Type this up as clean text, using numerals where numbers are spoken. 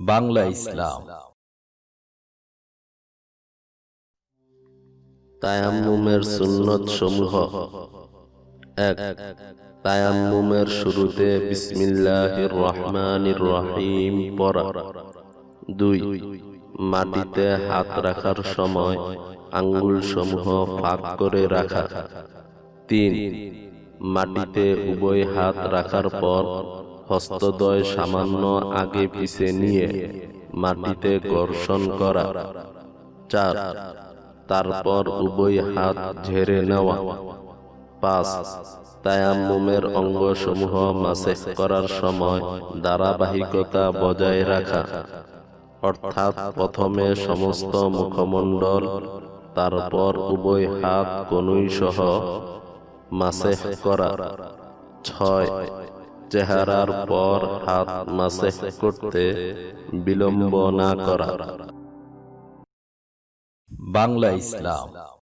বাংলা ইসলাম। তায়াম্মুমের সুন্নত সমূহ। ১. তায়াম্মুমের শুরুতে বিসমিল্লাহির রহমানির রহিম পড়া। ২. মাটিতে হাত রাখার সময় আঙ্গুল সমূহ ফাঁক করে রাখা। ৩. মাটিতে উভয় হাত রাখার পর হস্তদ্বয় সামান্য আগে পিছে নিয়ে মাটিতে ঘর্ষণ করা। ৪. তারপর উভয় হাত ঝেড়ে নেওয়া। ৫. তায়াম্মুমের অঙ্গসমূহ মাসেহ করার সময় ধারাবাহিকতা বজায় রাখা, অর্থাৎ প্রথমে সমস্ত মুখমণ্ডল, তারপর উভয় হাত কনুই সহ মাসেহ করা। ৬. চেহারার পর হাত মাসেহ করতে বিলম্ব না করা। বাংলা ইসলাম।